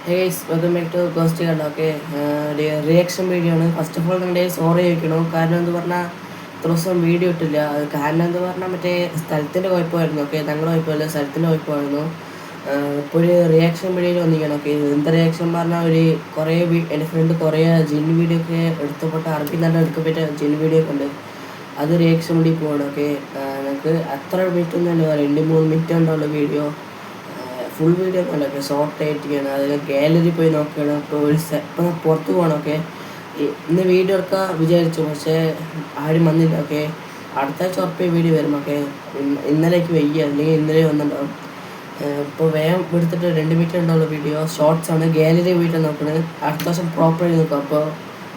Hey guys, welcome back to Ghost Card. Okay, reaction video ആണ്. First of all നിങ്ങളുടെ sorry ചോദിക്കണം. കാരണം എന്ന് പറഞ്ഞാൽ ഇത്ര ദിവസം വീഡിയോ ഇട്ടില്ല. അത് കാരണം എന്ന് പറഞ്ഞാൽ മറ്റേ സ്ഥലത്തിൻ്റെ കുഴപ്പമായിരുന്നു. ഓക്കെ, ഞങ്ങളുടെ കുഴപ്പമില്ല, സ്ഥലത്തിൻ്റെ കുഴപ്പമായിരുന്നു. ഇപ്പോൾ ഒരു റിയാക്ഷൻ വീഡിയോയിൽ വന്നിരിക്കണം. ഓക്കെ, എന്താ റിയാക്ഷൻ പറഞ്ഞാൽ കുറേ എൻ്റെ ഫ്രണ്ട് കുറേ ജിൻ വീഡിയോ ഒക്കെ എടുത്തപ്പെട്ട അറബി നല്ല എടുക്കപ്പെട്ട ജിൻ വീഡിയോ ഒക്കെ ഉണ്ട്. അത് റിയാക്ഷൻ വേണ്ടി പോവാണ്. ഓക്കെ, ഞങ്ങൾക്ക് അത്ര മിനിറ്റ് ഒന്നും അല്ല, 2-3 മിനിറ്റ് ഉണ്ടാവുള്ള വീഡിയോ. ഫുൾ വീഡിയോ ഒക്കെ ഉണ്ടോ, ഷോർട്ട് ആയിട്ടിരിക്കുകയാണ്. അതിൽ ഗാലറി പോയി നോക്കുകയാണ്. ഇപ്പോൾ ഇപ്പം പുറത്ത് പോകണം. ഇന്ന് വീഡിയോ എടുക്കാൻ വിചാരിച്ചു, പക്ഷേ ആരും വന്നില്ല. ഓക്കെ, അടുത്ത ആഴ്ച ഉറപ്പ് വീഡിയോ വരും. ഓക്കെ, ഇന്നലേക്ക് വയ്യ, അല്ലെങ്കിൽ ഇന്നലെ വന്നിട്ടുണ്ടാവും. ഇപ്പോൾ വേഗം എടുത്തിട്ട് 2 മിനിറ്റ് ഉണ്ടാവുള്ള വീഡിയോ ഷോർട്സ് ആണ്. ഗാലറി പോയിട്ട് നോക്കുന്നത്. അടുത്ത ദിവസം പ്രോപ്പറായി നോക്കാം. അപ്പോൾ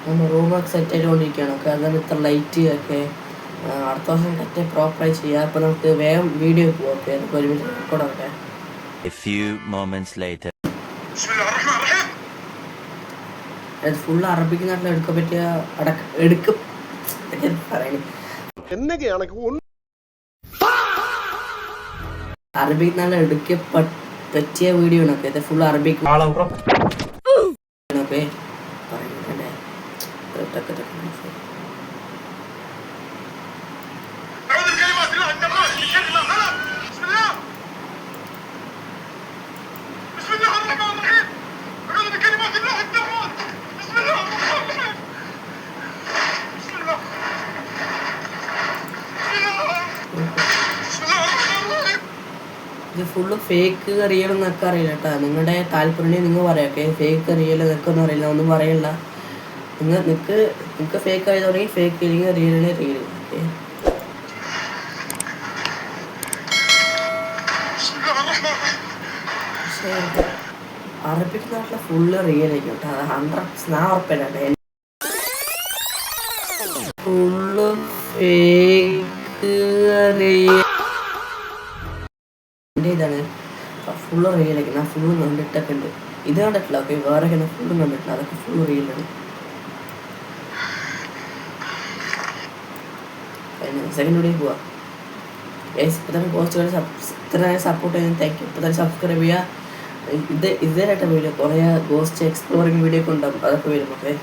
നമ്മൾ റൂമൊക്കെ സെറ്റ് ആയിട്ടുകൊണ്ടിരിക്കുകയാണ്. ഓക്കെ, അതാണ് ഇത്ര ലൈറ്റ് ഒക്കെ. അടുത്ത ദിവസം കറക്റ്റ് പ്രോപ്പറായി ചെയ്യാം. അപ്പോൾ നമുക്ക് വേഗം വീഡിയോ പോകാം. ഓക്കെ, നമുക്ക് ഒരു മിനിറ്റ് റെക്കോർഡ് ആവട്ടെ. A few moments later. Full അറബിക്ക് നാട്ടിൽ എടുക്കാൻ പറ്റിയ എടുക്കും അറബിക്ക് നാട്ടിൽ എടുക്കാൻ പറ്റിയ വീഡിയോ ആണ്. ഓക്കെ, ഫുൾ അറബിക്ക് ഓക്കെ ഇത് ഫുള്ള് ഫേക്ക് റിയൽ എന്നൊക്കെ അറിയില്ല കേട്ടോ. നിങ്ങളുടെ താല്പര്യം നിങ്ങൾ പറയാം. ഓക്കെ, ഫേക്ക് റിയൽ നിൽക്കൊന്നും അറിയില്ല, ഒന്നും പറയില്ല. നിങ്ങൾക്ക് ഫേക്ക് ആയി തുടങ്ങി ഫേക്ക് ഇല്ലെങ്കിൽ റിയലിനെ റിയൽ. ഓക്കെ, പക്ഷേ അറബിക് നാട്ടിലെ ഫുള്ള് റിയൽ ആയിരിക്കും കേട്ടോ. അത് 100% ഉറപ്പില്ല. ഫുള്ള് ഫേക്ക് റിയൽ ഇതാണ്. ഫുള്ള് റിയലായിരിക്കും. ഞാൻ ഫുള്ളും കണ്ടിട്ടൊക്കെ ഉണ്ട്. ഇത് കണ്ടിട്ടില്ല. ഓക്കെ, വേറെ ഫുള്ളും കണ്ടിട്ടില്ല. അതൊക്കെ ഫുള്ള് റിയലാണ്. സെക്കൻഡ് വീഡിയോ പോവാം. ഇപ്പം തന്നെ പോസ്റ്റുകൾ ഇത്ര സപ്പോർട്ട് ചെയ്യാൻ താങ്ക് യു. ഇപ്പം തന്നെ സബ്സ്ക്രൈബ് ചെയ്യുക. ഇതേലായിട്ട് വീഡിയോ കുറേ ഗോസ്റ്റ് എക്സ്പ്ലോറിങ് വീഡിയോ ഒക്കെ ഉണ്ടാവും. അതൊക്കെ വരും. ഓക്കെ,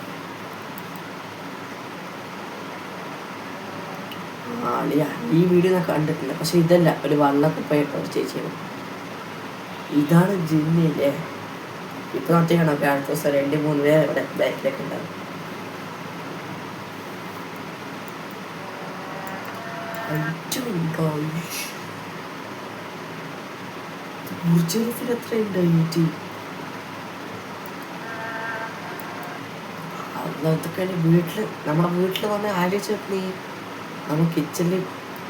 ഈ വീഡിയോ ഞാൻ കണ്ടിട്ടില്ല. പക്ഷെ ഇതല്ല, ഒരു വള്ളൊക്കെ പോയ ഒരു ചേച്ചിയാണ്. ഇതാണ് ജിന്നില്ലേ. ഇപ്പം നോക്കിയാണ്. ഓക്കെ, അടുത്ത ദിവസം 2-3 പേര് ഇവിടെ ബാക്കിലൊക്കെ ഉണ്ടാവും. എത്രയുണ്ട് അതൊക്കെ വീട്ടിൽ നമ്മുടെ വീട്ടിൽ വന്ന് ആലോചിച്ച് നീ നമ്മൾ കിച്ചണിൽ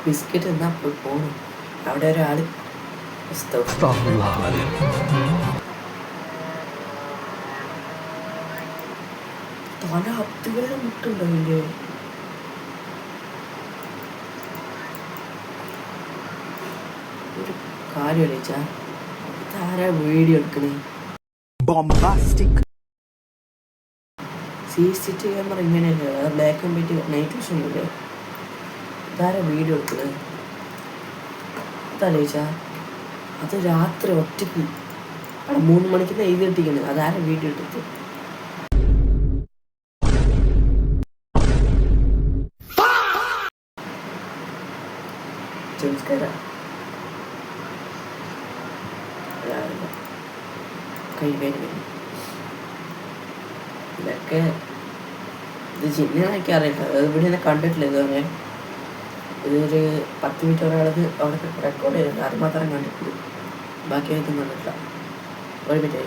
ബിസ്ക്കറ്റ് എന്നാ പോകണം. അവിടെ ഒരാൾ തല 10 പേരെ മുട്ടുണ്ടാവില്ലേ. ഒരു കാര്യം അറിയിച്ചാ ഇതാരാ വീഡിയോ എടുക്കണേ. CCTV ക്യാമറ ഇങ്ങനെയല്ലേ, black and white night vision ഇല്ലേ. ഇതാരാ വീഡിയോ എടുക്കുന്നത് അതറിയിച്ചാ. അത് രാത്രി ഒറ്റയ്ക്ക് അവിടെ 3 മണിക്ക് എഴുതി കിട്ടിക്കുന്നത്. അതാരാ വീഡിയോ എടുത്തത്. ഇതൊക്കെ ഇത് ജിന്നൊക്കെ അറിയില്ല. ഇവിടെ എന്നെ കണ്ടിട്ടില്ല ഇതുവരെ. ഇതൊരു 10 മിനിറ്റ് ഒരാളത് അവിടെ റെക്കോർഡ് ചെയ്തിട്ടുണ്ട്. അത് മാത്രം കണ്ടിട്ടുള്ളൂ, ബാക്കി ആയിട്ടും കണ്ടിട്ടില്ല. ഒരു മിനിറ്റ്.